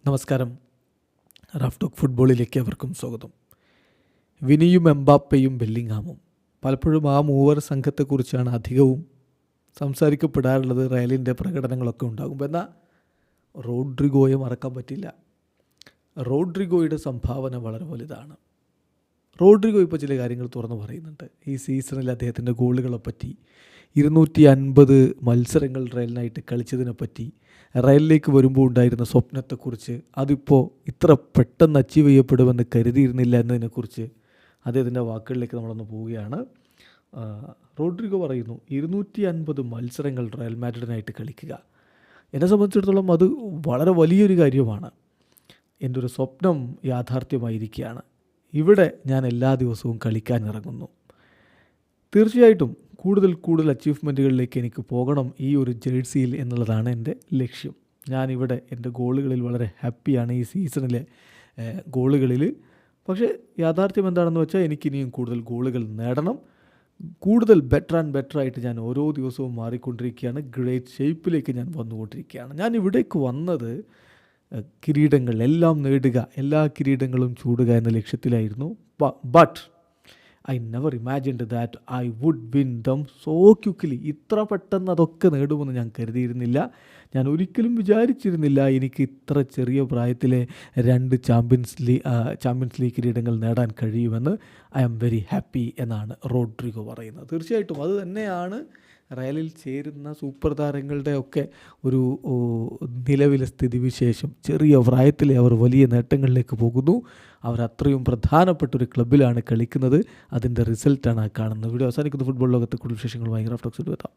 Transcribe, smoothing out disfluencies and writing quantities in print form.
നമസ്കാരം. Raf talk ഫുട്ബോളിലേക്ക് അവർക്കും സ്വാഗതം. വിനിയും എംബാപ്പയും ബെല്ലിംഗ്ഹാമും പലപ്പോഴും ആ മൂവർ സംഘത്തെക്കുറിച്ചാണ് അധികവും സംസാരിക്കപ്പെടാറുള്ളത്. റയലിൻ്റെ പ്രകടനങ്ങളൊക്കെ ഉണ്ടാകുമ്പോൾ എന്നാൽ റോഡ്രിഗോയെ മറക്കാൻ പറ്റില്ല. റോഡ്രിഗോയുടെ സംഭാവന വളരെ വലുതാണ്. റോഡ്രിഗോ ഇപ്പോൾ ചില കാര്യങ്ങൾ തുറന്നു പറയുന്നുണ്ട്. ഈ സീസണിൽ അദ്ദേഹത്തിൻ്റെ ഗോളുകളെപ്പറ്റി, 250 മത്സരങ്ങൾ റയലിനായിട്ട് കളിച്ചതിനെപ്പറ്റി, റയലിലേക്ക് വരുമ്പോൾ ഉണ്ടായിരുന്ന സ്വപ്നത്തെക്കുറിച്ച്, അതിപ്പോൾ ഇത്ര പെട്ടെന്ന് അച്ചീവ് ചെയ്യപ്പെടുമെന്ന് കരുതിയിരുന്നില്ല എന്നതിനെക്കുറിച്ച് അദ്ദേഹത്തിൻ്റെ വാക്കുകളിലേക്ക് നമ്മളൊന്ന് പോവുകയാണ്. റോഡ്രിഗോ പറയുന്നു, 250 മത്സരങ്ങൾ റയൽ മാഡ്രിഡിനായിട്ട് കളിക്കുക, എന്നെ സംബന്ധിച്ചിടത്തോളം അത് വളരെ വലിയൊരു കാര്യമാണ്. എൻ്റെ ഒരു സ്വപ്നം യാഥാർത്ഥ്യമായിരിക്കുകയാണ്. ഇവിടെ ഞാൻ എല്ലാ ദിവസവും കളിക്കാൻ ഇറങ്ങുന്നു. തീർച്ചയായിട്ടും കൂടുതൽ അച്ചീവ്മെൻറ്റുകളിലേക്ക് എനിക്ക് പോകണം ഈ ഒരു ജേഴ്സിയിൽ എന്നുള്ളതാണ് എൻ്റെ ലക്ഷ്യം. ഞാനിവിടെ എൻ്റെ ഗോളുകളിൽ വളരെ ഹാപ്പിയാണ്, ഈ സീസണിലെ ഗോളുകളിൽ. പക്ഷേ യാഥാർത്ഥ്യം എന്താണെന്ന് വെച്ചാൽ എനിക്കിനിയും കൂടുതൽ ഗോളുകൾ നേടണം. കൂടുതൽ ബെറ്റർ ആയിട്ട് ഞാൻ ഓരോ ദിവസവും മാറിക്കൊണ്ടിരിക്കുകയാണ്. ഗ്രേറ്റ് ഷേപ്പിലേക്ക് ഞാൻ വന്നുകൊണ്ടിരിക്കുകയാണ്. ഞാൻ ഇവിടേക്ക് വന്നത് കിരീടങ്ങൾ എല്ലാം നേടുക, എല്ലാ കിരീടങ്ങളും ചൂടുക എന്ന ലക്ഷ്യത്തിലായിരുന്നു. But I never imagined that I would win them so quickly. ഇത്ര പെട്ടെന്ന് അതൊക്കെ നേടുമെന്ന് ഞാൻ കരുതിയിരുന്നില്ല. ഞാൻ ഒരിക്കലും വിചാരിച്ചിരുന്നില്ല എനിക്ക് ഇത്ര ചെറിയ പ്രായത്തിലെ 2 ചാമ്പ്യൻസ് ലീഗ് കിരീടങ്ങൾ നേടാൻ കഴിയുമെന്ന്. ഐ ആം വെരി ഹാപ്പി എന്നാണ് റോഡ്രിഗോ പറയുന്നത്. തീർച്ചയായിട്ടും അത് തന്നെയാണ് റയലിൽ ചേരുന്ന സൂപ്പർ താരങ്ങളുടെ ഒക്കെ ഒരു നിലവിലെ സ്ഥിതിവിശേഷം. ചെറിയ പ്രായത്തിലെ അവർ വലിയ നേട്ടങ്ങളിലേക്ക് പോകുന്നു. അവർ അത്രയും പ്രധാനപ്പെട്ടൊരു ക്ലബ്ബിലാണ് കളിക്കുന്നത്. അതിൻ്റെ റിസൾട്ടാണ് കാണുന്നത്. വീഡിയോ അവസാനിക്കുന്ന ഫുട്ബോൾ ലോകത്തെ കൂടുതൽ വിശേഷങ്ങളുമായി റാഫ് ടോക്സിൽ എത്താം.